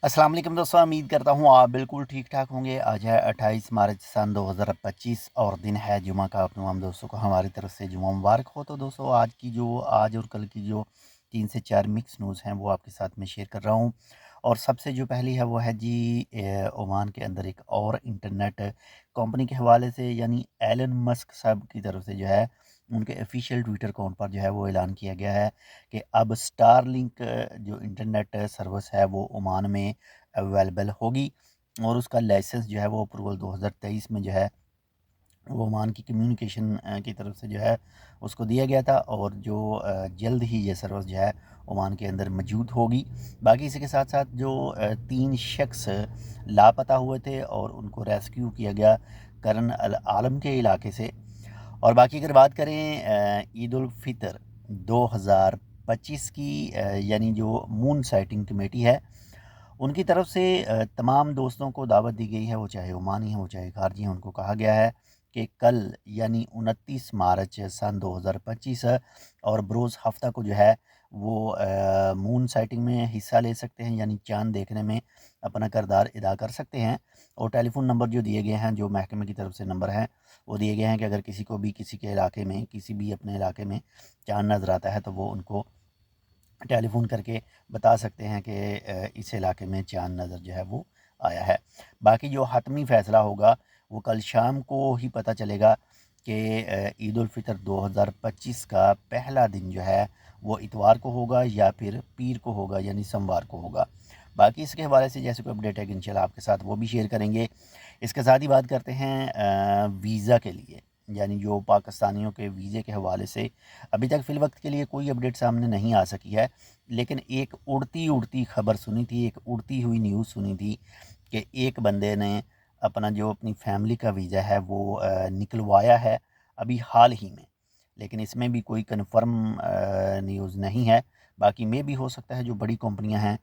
अस्सलाम वालेकुम दोस्तों, उम्मीद करता हूँ आप बिल्कुल ठीक ठाक होंगे। आज है 28 मार्च सन 2025 और दिन है जुमा का। आप तमाम दोस्तों को हमारी तरफ से जुमा मुबारक हो। तो दोस्तों आज और कल की जो 3 से 4 मिक्स न्यूज़ हैं वो आपके साथ में शेयर कर रहा हूँ। और सबसे जो पहली है वो है जी ओमान के अंदर एक और इंटरनेट कंपनी के हवाले से, यानी एलन मस्क साहब की तरफ से जो है उनके ऑफिशियल ट्विटर अकाउंट पर जो है वो ऐलान किया गया है कि अब स्टारलिंक जो इंटरनेट सर्विस है वो ओमान में अवेलेबल होगी। और उसका लाइसेंस जो है वो अप्रूवल 2023 में जो है वो ओमान की कम्युनिकेशन की तरफ से जो है उसको दिया गया था। और जो जल्द ही ये सर्विस जो है ओमान के अंदर मौजूद होगी। बाकी इसी के साथ साथ जो 3 शख्स लापता हुए थे और उनको रेस्क्यू किया गया करन अल आलम के इलाके से। और बाकी अगर बात करें ईद उल फितर 2025 की, यानी जो मून साइटिंग कमेटी है उनकी तरफ से तमाम दोस्तों को दावत दी गई है, वो चाहे ओमानी हैं वो चाहे खारजी हैं। उनको कहा गया है कि कल यानी 29 मार्च सन 2025 और बरोज़ हफ्ता को जो है वो मून साइटिंग में हिस्सा ले सकते हैं, यानी चाँद देखने में अपना किरदार अदा कर सकते हैं। और टेलीफ़ोन नंबर जो दिए गए हैं, जो महकमे की तरफ से नंबर हैं वो दिए गए हैं कि अगर किसी को भी किसी के इलाके में, किसी भी अपने इलाके में चाँद नज़र आता है तो वो उनको टेलीफ़ोन करके बता सकते हैं कि इस इलाके में चाँद नज़र जो है वो आया है। बाकी जो हतमी फ़ैसला होगा वो कल शाम को ही पता चलेगा कि ईद उल फ़ितर 2025 का पहला दिन जो है वो इतवार को होगा या फिर पीर को होगा, यानी सोमवार को होगा। बाकी इसके हवाले से जैसे कोई अपडेट है कि इंशाल्लाह आपके साथ वो भी शेयर करेंगे। इसके साथ ही बात करते हैं वीज़ा के लिए, यानी जो पाकिस्तानियों के वीज़े के हवाले से अभी तक फ़िलवक्त के लिए कोई अपडेट सामने नहीं आ सकी है। लेकिन एक उड़ती उड़ती खबर सुनी थी, एक उड़ती हुई न्यूज़ सुनी थी कि एक बंदे ने अपनी फैमिली का वीज़ा है वो निकलवाया है अभी हाल ही में। लेकिन इसमें भी कोई कन्फर्म न्यूज़ नहीं है। बाकी में भी हो सकता है जो बड़ी कंपनियां हैं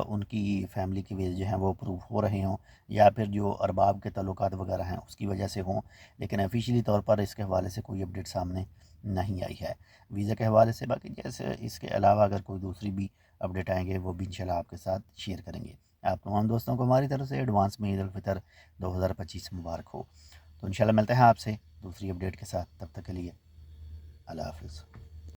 उनकी फैमिली के वीज़े जो हैं वो अप्रूव हो रहे हों, या फिर जो अरबाब के ताल्लुकात वगैरह हैं उसकी वजह से हों। लेकिन ऑफिशियली तौर पर इसके हवाले से कोई अपडेट सामने नहीं आई है वीज़ा के हवाले से। बाकी जैसे इसके अलावा अगर कोई दूसरी भी अपडेट आएंगे वो भी इंशाल्लाह आपके साथ शेयर करेंगे। आप तमाम दोस्तों को हमारी तरफ से एडवांस में ईद उल फितर 2025 मुबारक हो। तो इंशाल्लाह मिलते हैं आपसे दूसरी अपडेट के साथ, तब तक के लिए अल्लाह हाफ़िज़।